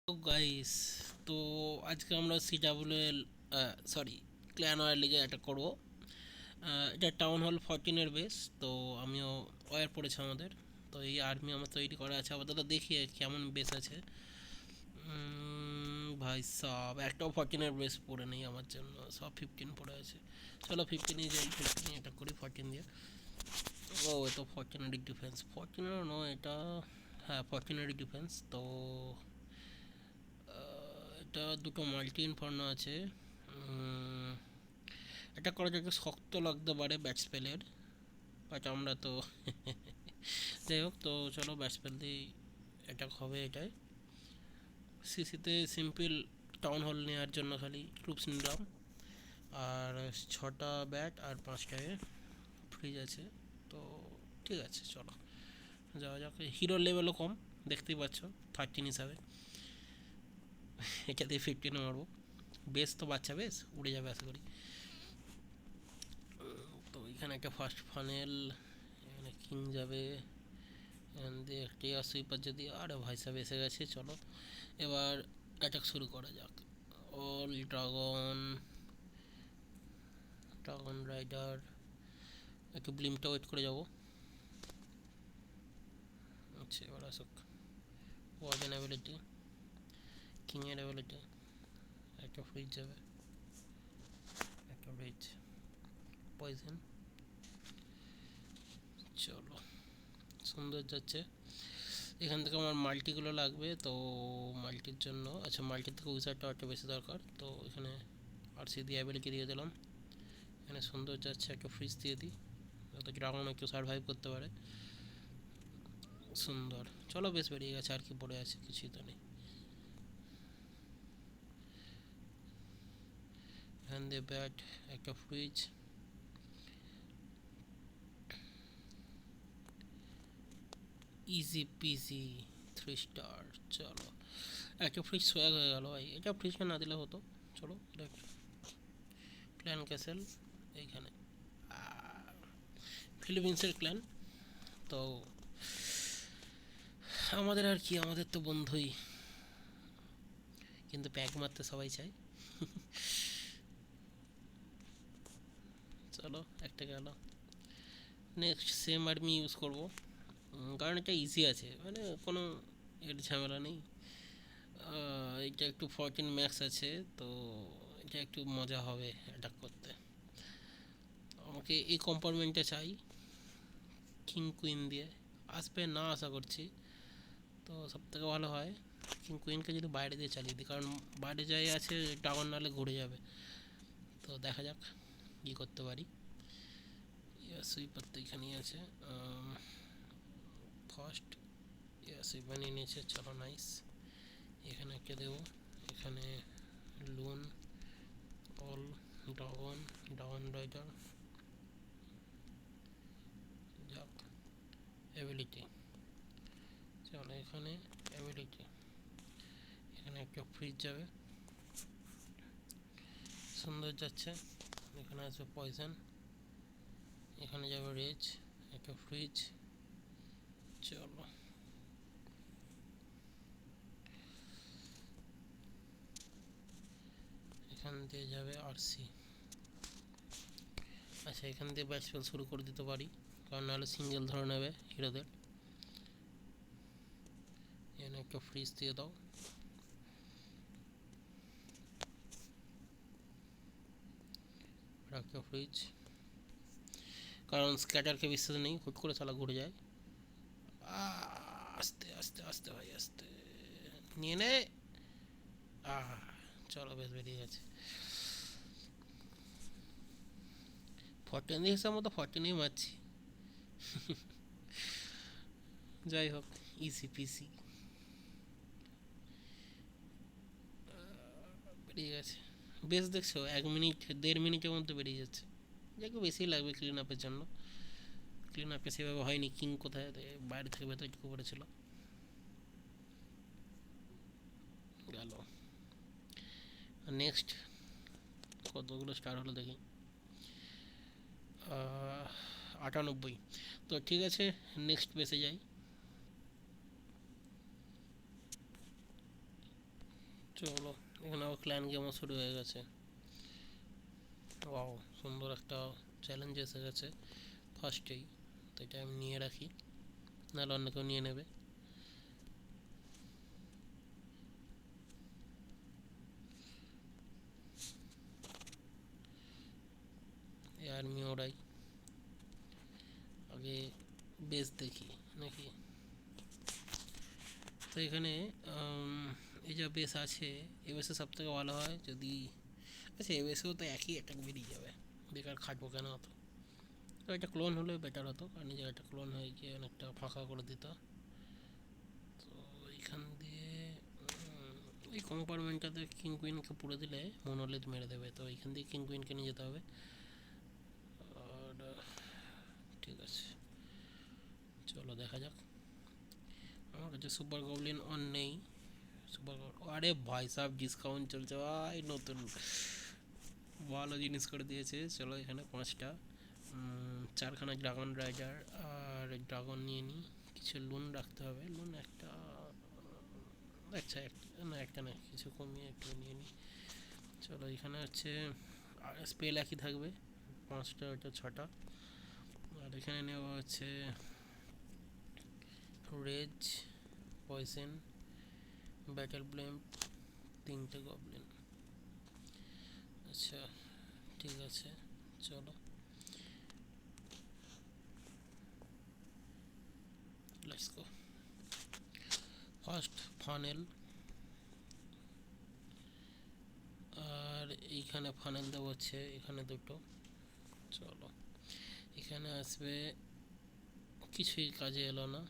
তো গাইস, তো আজকে আমরা সিডাব্লিউএল সরি ক্ল্যান ওয়ার লিগে এটা করবো। এটা টাউন হল 14-এর বেস। তো আমিও ওয়ার পড়েছে আমাদের। তো এই আর্মি আমার তৈরি করা আছে আপাতত, দেখি কেমন বেস আছে। ভাই সব একটাও 14-এর বেস পড়ে নেই আমার জন্য, সব 15 পড়ে আছে। চলো 15-এই যাই, 15 এটা করি 14 দিয়ে। ও এ তো 14-এর ডিফেন্স, 14-এর নয় এটা। হ্যাঁ 14-এর ডিফেন্স। তো এটা দুটো মাল্টি ইনফার্নো আছে। উম, এটা করা যাকে শক্ত লাগতে পারে ব্যাট স্পেলের, বাট আমরা তো যাই হোক। তো চলো ব্যাট স্পেল দিয়ে এটা হবে। এটাই সিসিতে সিম্পল টাউন হল নেওয়ার জন্য খালি ট্রুপস নিলাম, আর 6টা ব্যাট আর 5টায় ফ্রিজ আছে। তো ঠিক আছে, চলো যাওয়া যাক। হিরোর লেভেলও কম, দেখতেই পাচ্ছ 13 হিসাবে। এটা দিয়ে 15 মারবো। বেশ তো বাচ্চা, বেশ উড়ে যাবে আশা করি। তো এখানে একটা ফার্স্ট ফানেল, এখানে কিং যাবে, এখান দিয়ে একটি সুইপার যদি, আরে ভাই সাহেব এসে গেছে। চলো এবার অ্যাটাক শুরু করা যাক। All dragon, dragon rider. একটু ব্লিমটা ওয়েট করে যাবো। আচ্ছা এবার আসুক। ওয়ার্ডেন অ্যাবিলিটি, কিংয়ের অ্যাবিলিটি, একটা ফ্রিজ যাবে, একটা ফ্রিজ, পয়জন। চলো সুন্দর যাচ্ছে। এখান থেকে আমার মাল্টিগুলো লাগবে, তো মাল্টির জন্য আচ্ছা মাল্টির থেকে উইজার টাওয়ারটা বেশি দরকার। তো এখানে আরসি দিয়ে অ্যাবিলিটি দিয়ে দিলাম। এখানে সুন্দর যাচ্ছে, একটা ফ্রিজ দিয়ে দিই যাতে ড্রাগন একটু সার্ভাইভ করতে পারে। সুন্দর, চলো বেশ বেরিয়ে গেছে। আর কি পড়ে আছে, কিছুই তো নেই। এখান দিয়ে ব্যাট, একটা ফ্রিজ, ইজি পিজি 3 স্টার। চলো একটা ফ্রিজ সোয়াগ হয়ে গেল ভাই, এটা ফ্রিজটা না দিলে হতো। চলো ক্ল্যান ক্যাসেল এইখানে, ফিলিপিন্সের ক্ল্যান। তো আমাদের আর কি, আমাদের তো বন্ধুই, কিন্তু প্যাক মারতে সবাই চায়। চলো একটা গেল। নেক্সট সেম আর্মি ইউজ করব, কারণ এটা ইজি আছে, মানে কোনো এর ঝামেলা নেই। এটা একটু 14 ম্যাক্স আছে, তো এটা একটু মজা হবে অ্যাটাক করতে। আমাকে এই কম্পার্টমেন্টে চাই কিং কুইন দিয়ে। আসবে না আশা করছি, তো সব থেকে ভালো হয় কিং কুইনকে যদি বাইরে দিয়ে চালিয়ে দিই, কারণ বাইরে যাই আছে টাওয়ার নালে ঘুরে যাবে। তো দেখা যাক কী করতে পারি। সুইপার তো এখানেই আছে। ফার্স্ট সুইপার নিয়ে নিয়েছে, চলো নাইস। এখানে একটা দেবো, এখানে লুন, অল ড্রাগন, ড্রাগন রাইডার, যাক অ্যাবিলিটি। চলো এখানে অ্যাবিলিটি, এখানে একটা ফ্রিজ যাবে, সুন্দর যাচ্ছে। এখানে আসবে পয়জন, এখানে যাবে রেজ, একটা ফ্রিজ। চলো এখান দিয়ে যাবে আরসি। আচ্ছা এখান দিয়ে ব্যাট স্পেল শুরু করে দিতে পারি, কারণ নাহলে সিঙ্গেল ধরে নেবে হিরোদের। এখানে একটা ফ্রিজ দিয়ে দাও, একটা ফ্রিজ, কারণ স্ক্যাটারকে বিশ্বাস নেই, হুট করে চালা ঘুরে যায়। আস্তে আস্তে আস্তে ভাই আস্তে, নিয়ে নে। আহ চলো বেশ বেরিয়ে গেছে। 14 হিসাব মতো 14-এই মারছি। যাই হোক, ইসি পিসি বেরিয়ে গেছে। বেশ দেখছো 1 মিনিট 1.5 মিনিটের মধ্যে বেরিয়ে যাচ্ছে। যাকে বেশি লাগবে ক্লিন আপের জন্য, ক্লিন আপে সেভাবে হয়নি। কিং কোথায়, বাইরে থেকে ভেতরে ঢুকে পড়েছিল। গেল। নেক্সট কতগুলো স্টার হলো দেখি। 98। তো ঠিক আছে, নেক্সট বেসে যাই। চলো, এখানেও ক্ল্যান গেমও শুরু হয়ে গেছে। ওয়াও, সুন্দর একটা চ্যালেঞ্জ এসে গেছে ফার্স্টেই। তো এটা আমি নিয়ে রাখি, নাহলে অন্য কেউ নিয়ে নেবে। এই আর্মি ওরাই আগে বেস দেখি নাকি। তো এখানে এই যা বেস আছে, এ বেসে সব থেকে ভালো হয় যদি, আচ্ছা এ বেসেও তো একই অ্যাটাক বেরিয়ে যাবে, বেকার খাটবো কেন অত। তো এটা ক্লোন হলে বেটার হতো, কারণ এই জায়গাটা ক্লোন হয়ে গিয়ে অনেকটা ফাঁকা করে দিত। তো এইখান দিয়ে এই কম্পার্টমেন্টটাতে কিং কুইনকে পুরো দিলে মনোলিথ মেরে দেবে, তো এইখান দিয়ে কিং কুইনকে নিয়ে যেতে হবে। আর ঠিক আছে, চলো দেখা যাক। আমার কাছে সুপার গবলিন অন নেই। সুপার, আরে ভাই সাহেব ডিসকাউন্ট চলছে ভাই, নতুন ভালো জিনিস করে দিয়েছে। চলো এখানে 5টা, 4খানা ড্রাগন রাইডার আর ড্রাগন নিয়ে নিই। কিছু লোন রাখতে হবে, লোন একটা, আচ্ছা না একটা না, কিছু কমিয়ে একটু নিয়ে নিই। চলো এখানে হচ্ছে স্পেল একই থাকবে, 5টা ওটা 6টা। আর এখানে নেওয়া হচ্ছে রেজ, পয়সেন, ব্যাটেল ব্লেম, 3টে গবলিন। আচ্ছা ঠিক আছে, চলো লেটস গো। ফার্স্ট ফানেল, আর এইখানে ফানেল দেবো হচ্ছে এখানে দুটো। চলো এখানে আসবে, কিছুই কাজে এলো না।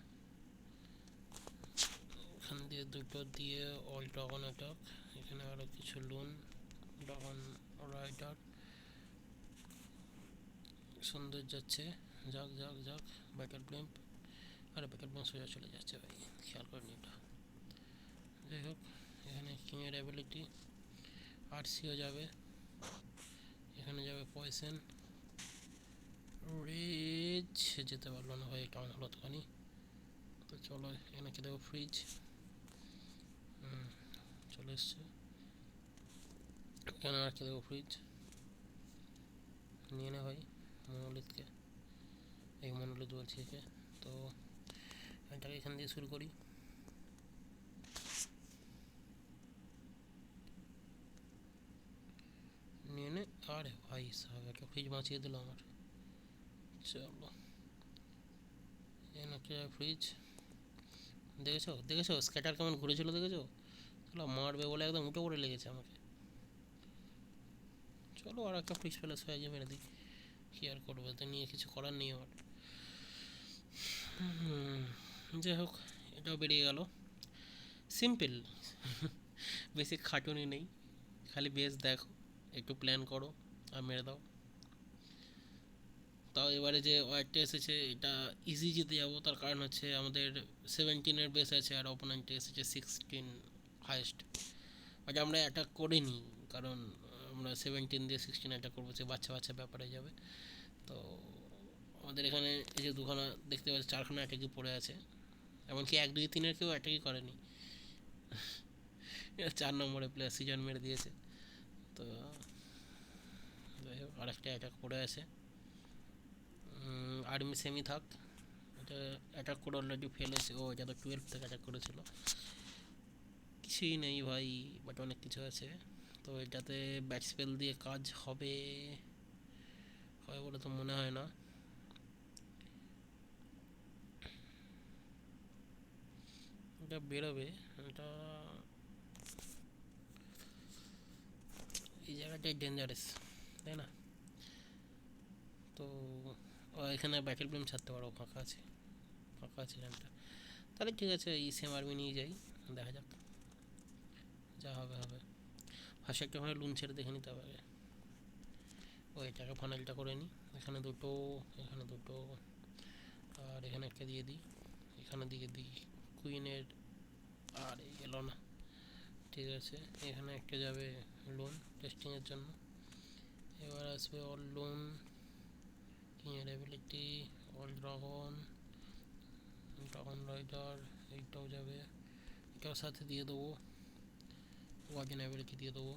এখান দিয়ে দুটো দিয়ে অল ড্রাগন অ্যাটাক। এখানে আরও কিছু লোন, ড্রাগন রাইডার, সুন্দর যাচ্ছে। যাক যাক যাক, ব্যাটেল ব্লেম, আরে ব্যাটেল ব্লেম সোজা চলে যাচ্ছে ভাই, খেয়াল করিনি এটা। যাই হোক, এখানে কিংয়ের অ্যাবিলিটি, আরসিও যাবে, এখানে যাবে পয়সেন, রেজ যেতে পারলো না ভাই, টাউন হলো তখনই। তো চলো এখানে কে দেবো ফ্রিজ, চলে এসছে। এখানে আর কে দেবো ফ্রিজ, নিয়ে নে ভাই মনোলিথকে, এই মনোলিথ বলছি একে। তো এটাকে এখান দিয়ে শুরু করি। নিয়ে নে, আরে ভাই সাহেব একটা ফ্রিজ বাঁচিয়ে দিল আমার। চলো এনাকে ফ্রিজ, দেখেছো দেখেছো স্ক্যাটার কেমন ঘুরেছিল, দেখেছো? চলো মারবে বলে একদম উঠে পড়ে লেগেছে আমাকে। চলো আর একটা ফ্রিজ ফেলে সহজে মেরে দিই, কি আর করবো, তো নিয়ে কিছু করার নেই আমার। যাই হোক, এটাও বেরিয়ে গেল। সিম্পল, বেশি খাটুনি নেই, খালি বেস দেখো, একটু প্ল্যান করো আর মেরে দাও। তাও এবারে যে ওয়ারটা এসেছে এটা ইজি জিতে যাবো, তার কারণ হচ্ছে আমাদের 17-এর বেস আছে আর অপোনেন্টে এসেছে 16 হাইয়েস্ট। বাট আমরা অ্যাটাক করিনি, কারণ আমরা 17 দিয়ে 16 অ্যাটাক করবো, সে বাচ্চা বাচ্চা ব্যাপারে যাবে। তো আমাদের এখানে এই যে দুখানা দেখতে পাচ্ছি, 4খানা অ্যাটাকই পড়ে আছে, এমনকি 1, 2, 3-এর কেউ অ্যাটাকই করেনি। 4 নম্বরে প্লেয়ার সিজন মেরে দিয়েছে। তো যাই হোক, আরেকটা অ্যাটাক পড়ে আছে। আর্মি সেমি থাক, এটা অ্যাটাক করে অলরেডি ফেল হয়েছে। ও এটা তো 12 থেকে অ্যাটাক করেছিল। কিছুই নেই ভাই, বাট অনেক কিছু আছে। তো এটাতে ব্যাট স্পেল দিয়ে কাজ হবে, হবে বলে তো মনে হয় না। এটা বেরোবে, এটা এই জায়গাটাই ডেঞ্জারাস, তাই না? তো এখানে ব্যাটেল ব্লেম ছাড়তে পারো, ফাঁকা আছে, ফাঁকা আছে ল্যান্ডটা। তাহলে ঠিক আছে, এই সেম আর্মি নিয়ে যাই, দেখা যাক যা হবে হবে। ফার্স্ট একটা ওখানে লুন ছেড়ে দেখে নিতে হবে আগে। ও এটাকে ফানেলটা করে নিই, এখানে দুটো, এখানে দুটো, আর এখানে একটা দিয়ে দিই, এখানে দিয়ে দিই কুইনের, আর এলো না। ঠিক আছে, এখানে একটা যাবে লোন টেস্টিংয়ের জন্য। এবার আসবে অল লোন, কিংয়ের ability, all dragon, dragon rider, এইটাও যাবে, এটাও সাথে দিয়ে দেবো। ওয়ার্জন অ্যাবিলিটি দিয়ে দেবো।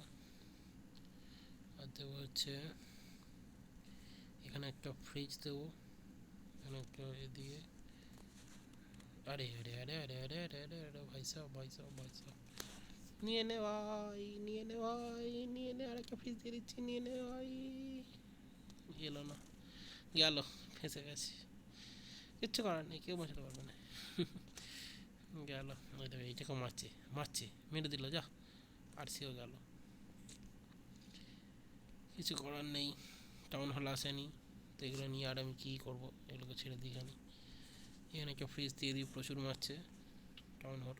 আর দেবো হচ্ছে এখানে একটা ফ্রিজ দেবো, এখানে একটা দিয়ে, আরে আরে আরে আরে আরে আরে আরে আরে ভাই সাহেব ভাই সাহেব ভাই সাহেব, নিয়ে নে ভাই, নিয়ে নে ভাই, নিয়ে নে, আরেকটা ফ্রিজ দিয়ে দিচ্ছি, নিয়ে নে ভাই। এলো না, গেল, ফেঁসে গেছি, কিচ্ছু করার নেই, কেউ বাঁচাতে পারবে না। গেল, ওই দেখো এইটাকে মারছে, মারছে, মেরে দিল, যা, আর সেও গেল, কিছু করার নেই। টাউন হল আসেনি, তো এগুলো নিয়ে আর আমি কী করবো, এগুলোকে ছেড়ে দিই। এখানে এখানে একটা ফ্রিজ দিয়ে দিই, প্রচুর মারছে টাউন হল।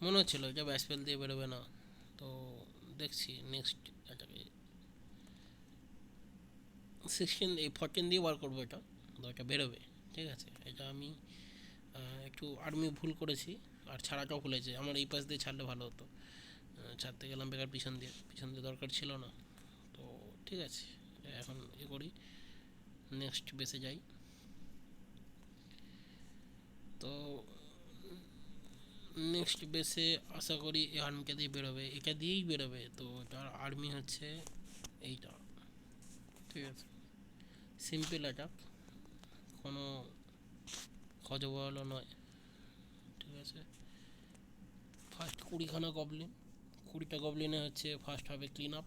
মনে হচ্ছিল এটা ব্যাসপেল দিয়ে বেরোবে না, তো দেখছি নেক্সট এটাকে 16 এই 14 দিয়ে বার করবো, এটা তো এটা বেরোবে। ঠিক আছে, এটা আমি একটু আর্মি ভুল করেছি, আর ছাড়াটাও ভুলেছে, আমার এই পাশ দিয়ে ছাড়লে ভালো হতো, ছাড়তে গেলাম বেকার পিছন দিয়ে, পিছন দিয়ে দরকার ছিল না। তো ঠিক আছে, এখন এ করি, নেক্সট বেসে যাই। তো নেক্সট বেসে আশা করি এই আর্মিটা দিয়ে বেরোবে, এটা দিয়েই বেরোবে। তো তার আর্মি হচ্ছে এইটা, ঠিক আছে, সিম্পল অ্যাটাক, কোনো খজবরল নয়। ঠিক আছে, ফার্স্ট 20খানা গবলিন, 20টা গবলিনে হচ্ছে ফার্স্ট হবে ক্লিন আপ,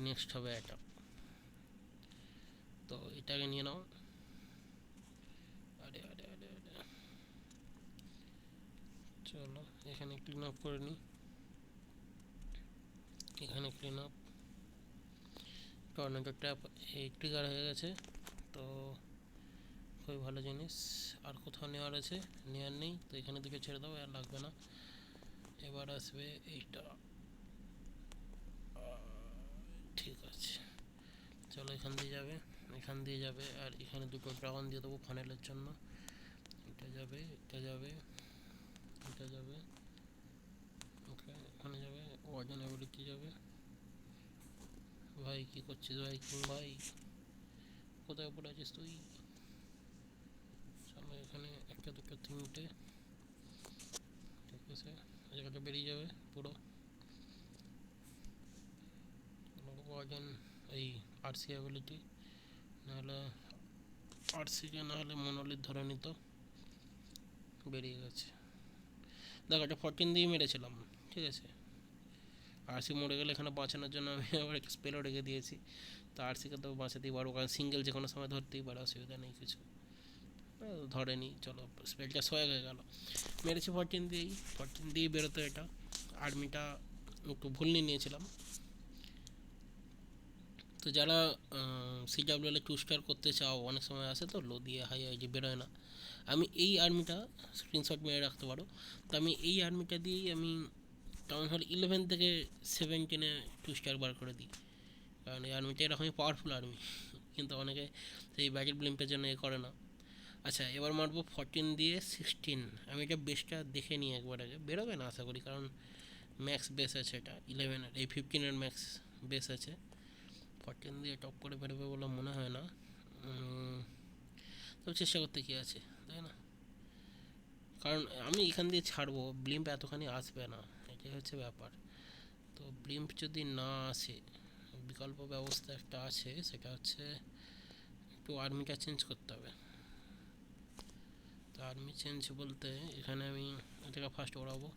নেক্সট হবে অ্যাটাক। তো এটাকে নিয়ে নাও, আরে আরে আরে আরে, চলো এখানে ক্লিন আপ করে নিই, এখানে ক্লিন আপ, টর্নেডো ট্র্যাপ এই ট্রিগার হয়ে গেছে। তো খুবই ভালো জিনিস, আর কোথাও নেওয়ার আছে, নেওয়ার নেই, তো এখানে দুটো ছেড়ে দাও, আর লাগবে না। এবার আসবে এইটা, ঠিক আছে, চলো এখান দিয়ে যাবে, এখান দিয়ে যাবে, আর এখানে দুটো ড্রাগন দিয়ে দেবো ফানেলের জন্য, এটা যাবে, এটা যাবে, এটা যাবে, ওকে, এখানে যাবে, ওয়ার্জন অ্যাবিলিটি যাবে। ভাই কী করছিস ভাই, কিং ভাই, কোথায় পড়ে আছিস তুই? চলো এখানে একটা দুটো তিনটে, ঠিক আছে, জায়গাটা বেরিয়ে যাবে পুরো। ওয়ার্জন এই আরসি অ্যাবিলিটি, নাহলে আরসিকে নাহলে মনোলিথ ধরে নিত, বেরিয়ে গেছে। দেখো এটা 14 দিয়ে মেরেছিলাম, ঠিক আছে, আরসি মরে গেলে এখানে বাঁচানোর জন্য আমি আবার একটা স্পেলও রেখে দিয়েছি। তো আরসিকে তো বাঁচাতেই পারবো, কারণ সিঙ্গেল যে কোনো সময় ধরতেই পারে, অসুবিধা নেই কিছু, ধরেনি, চলো স্পেলটা সোয়া হয়ে গেল, মেরেছি 14 দিয়েই, 14 দিয়েই বেরোতো এটা। আর্মিটা একটু ভুল নিয়ে নিয়েছিলাম। তো যারা সিডাব্লিউএল 2 স্টার করতে চাও, অনেক সময় আসে তো লো দিয়ে হাই আইডি বেরোয় না, আমি এই আর্মিটা স্ক্রিনশট মেরে রাখতে পারো। তো আমি এই আর্মিটা দিয়েই আমি টাউন হল 11 থেকে 17-এ 2 স্টার বার করে দিই, কারণ এই আর্মিটা এরকমই পাওয়ারফুল আর্মি, কিন্তু অনেকে সেই ব্যাটেল ব্লিম্পের জন্য এ করে না। আচ্ছা এবার মারবো 14 দিয়ে 16, আমি এটা বেসটা দেখে নিই একবার আগে, বেরোবে না আশা করি, কারণ ম্যাক্স বেস আছে এটা 11-এর, এই 15-এর ম্যাক্স বেস আছে, 14 দিয়ে টপ করে বেরোবে বলে মনে হয় না, তবে চেষ্টা করতে কী আছে, তাই না? কারণ আমি এখান দিয়ে ছাড়বো, ব্লিম্প এতখানি আসবে না, এটাই হচ্ছে ব্যাপার। তো ব্লিম্প যদি না আসে, বিকল্প ব্যবস্থা একটা আছে, সেটা হচ্ছে একটু আর্মিটা চেঞ্জ করতে হবে। তো আর্মি চেঞ্জ বলতে এখানে আমি এটাকে ফার্স্ট ওড়াবো,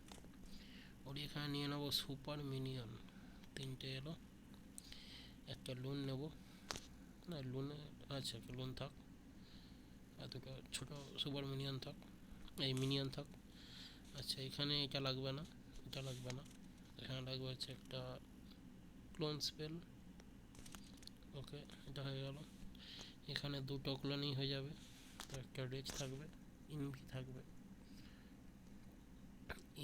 ওর এখানে নিয়ে নেবো সুপার মিনিয়ন, 3টে এলো, একটা লুন নেব, না লুনে, আচ্ছা একটা লুন থাক, আর দুটো ছোটো সুপার মিনিয়ন থাক, এই মিনিয়ন থাক। আচ্ছা এখানে এটা লাগবে না, এটা লাগবে না, এখানে লাগবে হচ্ছে একটা ক্লোন স্পেল, ওকে এটা হয়ে গেল। এখানে দুটো ক্লোনই হয়ে যাবে, তো একটা রেজ থাকবে, ইনভি থাকবে,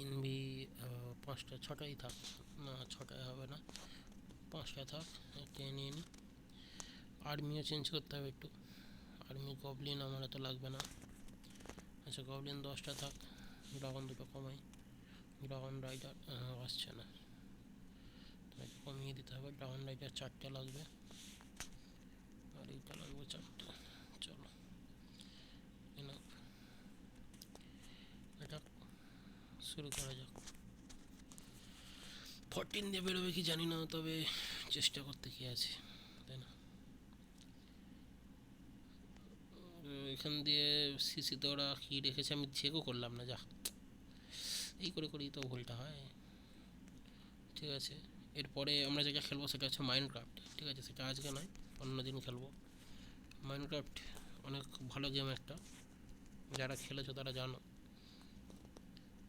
ইনভি 5টা 6টাই থাক, না 6টায় হবে না, 5টা থাক, একটা নিয়ে নিই। আর্মিও চেঞ্জ করতে হবে একটু, আর্মি গবলিন আমার এত লাগবে না, আচ্ছা গবলিন 10টা থাক, ড্রাগন দুটো কমাই, ড্রাগন রাইডার আসছে না, কমিয়ে দিতে হবে, ড্রাগন রাইডার 4টে লাগবে, আর এইটা লাগবে 4টে, চলো এনাফ। শুরু করা যাক। 14 দিয়ে বেরোবে কি জানি না, তবে চেষ্টা করতে কি আছে, তাই না? এখান দিয়ে সিসিতে ওরা কী রেখেছে আমি চেকও করলাম না, যা এই করে করেই তো ভুলটা হয়। ঠিক আছে, এরপরে আমরা যেটা খেলবো সেটা হচ্ছে মাইনক্রাফট। ঠিক আছে, সেটা আজকে নয়, অন্য দিন খেলবো। মাইনক্রাফট অনেক ভালো গেম একটা, যারা খেলেছো তারা জানো।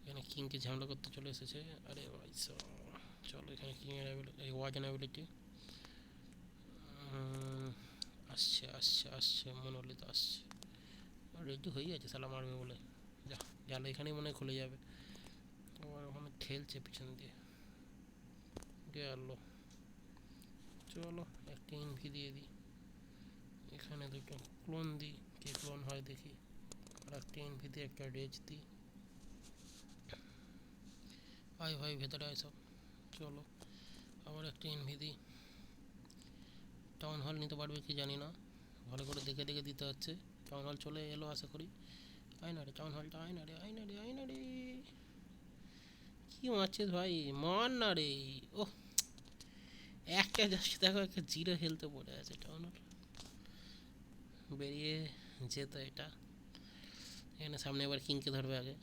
এখানে কিংকে ঝামেলা করতে চলে এসেছে। আরে ভাই চলো, এখানে কিংয়ের এই ওয়াজন অ্যাবিলিটি আসছে আসছে আসছে, মনোলিত আসছে, রেডি হয়ে আছে সালা মারবে বলে। যা গেল, এখানেই মনে হয় খুলে যাবে। আবার ওখানে ঠেলছে পিছন দিয়ে, গেল। চলো একটা ইনভি দিয়ে দিই, এখানে দুটো ক্লোন দিই, কে ক্লোন হয় দেখি। আর একটা ইনভি দিয়ে একটা রেজ দিই। আয় ভাই ভেতরে আয় সব। চলো আবার একটা ইনভি দিই। টাউন হল নিতে পারবে কি জানি না, ভালো করে দেখে দেখে দিতে হচ্ছে। টাউন হল চলে এলো আশা করি। আয় না রে টাউন হলটা, আয় না রে, আয় না রে, আয় না রে। কি মারছিস ভাই, মার না রে। ও একটা জাস্ট দেখো, একটা জিরো হেলতে পড়ে আছে টাউন হল। বেরিয়ে যেত এটা। এখানে সামনে আবার কিংকে ধরবে আগে,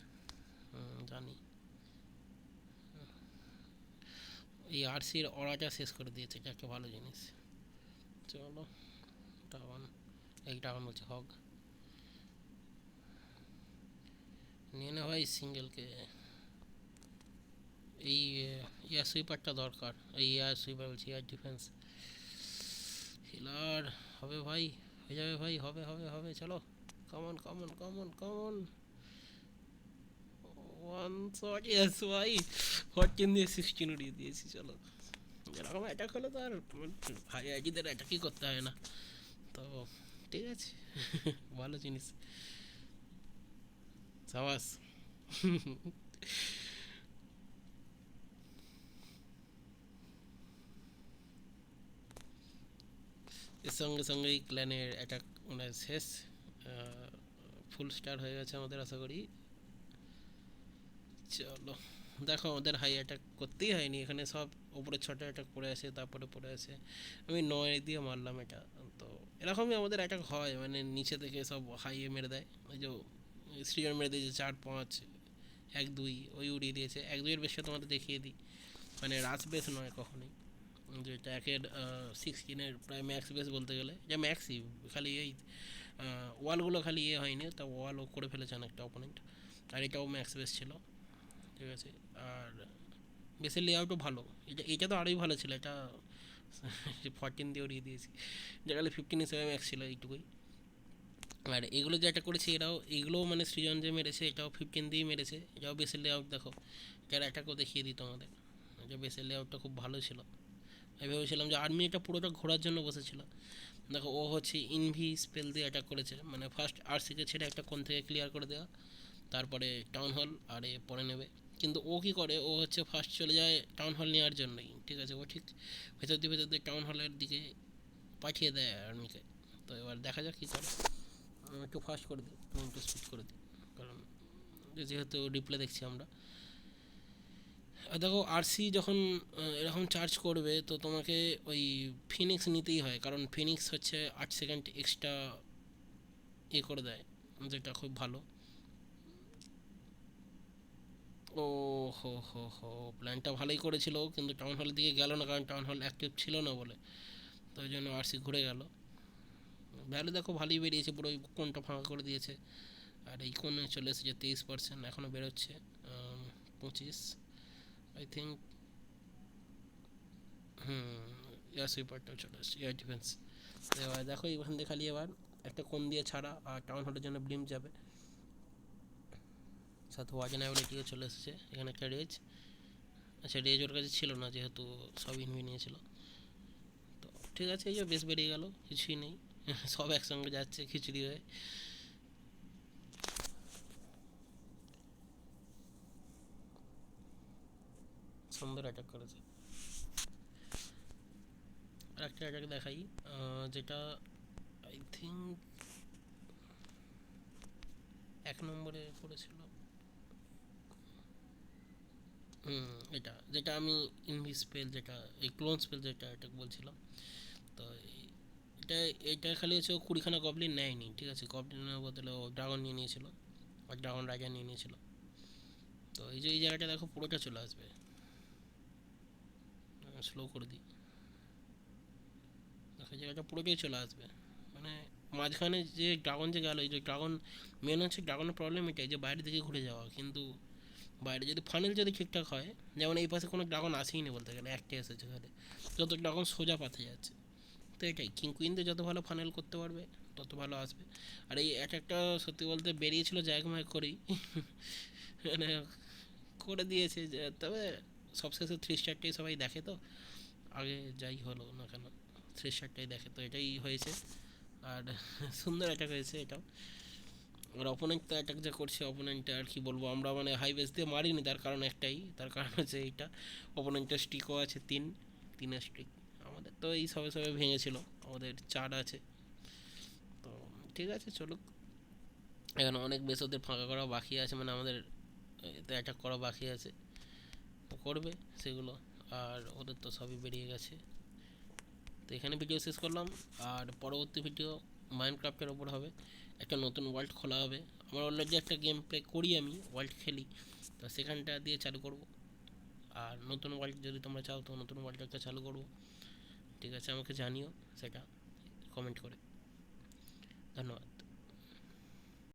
জানি। এই আরসির অরাটা শেষ করে দিয়েছে, এটা একটা ভালো জিনিস। চলো টাউন, এই টাউন বলছে হক নিয়ে না ভাই, সিঙ্গেলকে। এই এয়ার সুইপারটা দরকার, এই এয়ার সুইপার বলছি, এয়ার ডিফেন্স হিলার হবে ভাই, হয়ে যাবে ভাই, হবে হবে হবে। চলো common common common common, one shot, yes ভাই। 14 দিয়ে 16 উড়িয়ে দিয়েছি। চলো, এরকম অ্যাটাক হলে তো আর ভাই আইজিদের অ্যাটাকই করতে হয় না, তো ঠিক আছে। ভালো জিনিস, সাবাস। এর সঙ্গে সঙ্গেই ক্ল্যানের অ্যাটাক ওনার শেষ, ফুল স্টার হয়ে গেছে আমাদের আশা করি। চলো দেখো, আমাদের হাই অ্যাটাক করতেই হয়নি, এখানে সব ওপরে ছোটো অ্যাটাক পড়ে আসে, তারপরে পড়ে আসে। আমি 9 দিয়ে মারলাম এটা। তো এরকমই আমাদের অ্যাটাক হয়, মানে নিচে থেকে সব হাইয়ে মেরে দেয়। ওই যে সৃজন মেরে দিয়েছে 4-5, 1-2 ওই উড়িয়ে দিয়েছে। 1-2-এর বেশি তোমাদের দেখিয়ে দিই, মানে রাস বেস নয় কখনোই, যেটা 16-এর প্রায় ম্যাক্স বেস বলতে গেলে, যা ম্যাক্সই, খালি এই ওয়ালগুলো খালি হয়নি, তা ওয়ালও করে ফেলেছে অনেকটা অপোনেন্ট। আর এটাও ম্যাক্স বেস ছিল। ঠিক আছে, আর বেসের লেআউটও ভালো, এটা এটা তো আরোই ভালো ছিল, এটা 14 দিয়ে উড়িয়ে দিয়েছি, যেখানে 15 হিসেবে ম্যাক্স ছিল এইটুকুই। আর এগুলো যেটা করেছে এরাও, এগুলোও মানে সৃজন যে মেরেছে এটাও 15 দিয়েই মেরেছে। এটাও বেসের লেআউট দেখো, যারা অ্যাটাকও দেখিয়ে দিত আমাদের, যে বেসের লেআউটটা খুব ভালো ছিল। আমি ভেবেছিলাম যে আর্মিটা পুরোটা ঘোরার জন্য বসেছিল। দেখো ও হচ্ছে ইনভি স্পেল দিয়ে অ্যাটাক করেছে, মানে ফার্স্ট আরসিকে ছেড়ে একটা কোণ থেকে ক্লিয়ার করে দেওয়া, তারপরে টাউন হল আর এ পরে নেবে। কিন্তু ও কী করে, ও হচ্ছে ফার্স্ট চলে যায় টাউন হল নেওয়ার জন্যই। ঠিক আছে, ও ঠিক ভেতর দিয়ে টাউন হলের দিকে পাঠিয়ে দেয় আর্মিকে। তো এবার দেখা যাক কী করে। আমি একটু ফাস্ট করে দিই, তুমি একটু স্পিড করে দিই, কারণ যেহেতু রিপ্লে দেখছি আমরা। দেখো আরসি যখন এরকম চার্জ করবে, তো তোমাকে ওই ফিনিক্স নিতেই হয়, কারণ ফিনিক্স হচ্ছে 8 সেকেন্ড এক্সট্রা করে দেয়, যেটা খুব ভালো। ও হো হো হো, প্ল্যানটা ভালোই করেছিল, কিন্তু টাউন হলের দিকে গেল না, কারণ টাউন হল অ্যাক্টিভ ছিল না বলে, তো ওই জন্য আরসি ঘুরে গেল। ভ্যালু দেখো ভালোই বেরিয়েছে, পুরো ওই কোনটা ফাঁকা করে দিয়েছে। আর এই কোণে চলে এসেছে 23%, এখনও বেরোচ্ছে 25 আই থিঙ্ক। এয়ার সুইপারটাও চলে এসেছে, এয়ার ডিফেন্স। এবার দেখো এখান দিয়ে খালি এবার একটা কোণ দিয়ে ছাড়া, আর টাউন হলের জন্য ব্লিম যাবে, সাথে ওয়াজেন অ্যাবিলিটিও চলে এসেছে। এখানে একটা রেজ, আচ্ছা রেজ ওর কাছে ছিল না যেহেতু সব ইনভি নিয়েছিল। তো ঠিক আছে, এই যে বেশ বেরিয়ে গেল, কিছুই নেই। সব একসঙ্গে যাচ্ছে খিচুড়ি হয়ে। সুন্দর অ্যাটাক করেছে। আর একটা অ্যাটাক দেখাই, যেটা আই থিঙ্ক 1 নম্বরে করেছিল। হুম, এটা যেটা আমি ইনভি স্পেল, যেটা এই ক্লোন স্পেল যেটা এটা বলছিলাম। তো এটা এটা খালি হচ্ছে ও কুড়িখানা গবলিন নেয়নি, ঠিক আছে, গবলিনের বদলে ও ড্রাগন নিয়ে নিয়েছিল, আর ড্রাগন রাজা নিয়ে নিয়েছিল। তো এই যে এই জায়গাটা দেখো পুরোটা চলে আসবে, স্লো করে দিই, দেখো এই জায়গাটা পুরোটাই চলে আসবে। মানে মাঝখানে যে ড্রাগন যে গেল, এই যে ড্রাগন, মেন হচ্ছে ড্রাগনের প্রবলেম এটাই যে বাইরে দিকে ঘুরে যাওয়া, কিন্তু বাইরে যদি ফানেল যদি ঠিকঠাক হয়, যেমন এই পাশে কোনো ড্রাগন আসেই না বলতে গেলে, একটাই এসেছে খালি, যত ড্রাগন সোজা পাথে যাচ্ছে। তো এটাই কিং কুইনদের যত ভালো ফানেল করতে পারবে তত ভালো আসবে। আর এই এক একটা সত্যি বলতে বেরিয়েছিল জ্যাকম্যাক করেই মানে করে দিয়েছে যে, তবে সবশেষে 3 স্টারটাই সবাই দেখে তো, আগে যাই হলো না কেন 3 স্টারটাই দেখে, তো এটাই হয়েছে। আর সুন্দর অ্যাটাক হয়েছে এটাও। আর অপোনেন্ট তো অ্যাটাক যা করছে, অপোনেন্টে আর কি বলবো, আমরা মানে হাই বেস দিয়ে মারিনি, তার কারণ একটাই, তার কারণ হচ্ছে এইটা, অপোনেন্টের স্টিকও আছে তিনের স্টিক, আমাদের তো এই সবে সবে ভেঙেছিল, আমাদের 4 আছে। তো ঠিক আছে চলুক, এখন অনেক বেশ ওদের ফাঁকা করা বাকি আছে, মানে আমাদের এতে অ্যাটাক করা বাকি আছে, তো করবে সেগুলো। আর ওদের তো সবই বেরিয়ে গেছে। তো এখানে ভিডিও শেষ করলাম, আর পরবর্তী ভিডিও মাইনক্রাফটের ওপর হবে, একটা নতুন ওয়ার্ল্ড খোলা হবে। আমার অলরেডি একটা গেম প্লে করি, আমি ওয়ার্ল্ড খেলি, তো সেখানটা দিয়ে চালু করব। আর নতুন ওয়ার্ল্ড যদি তোমরা চাও তো নতুন ওয়ার্ল্ড একটা চালু করব, ঠিক আছে, আমাকে জানিও সেটা কমেন্ট করে। ধন্যবাদ।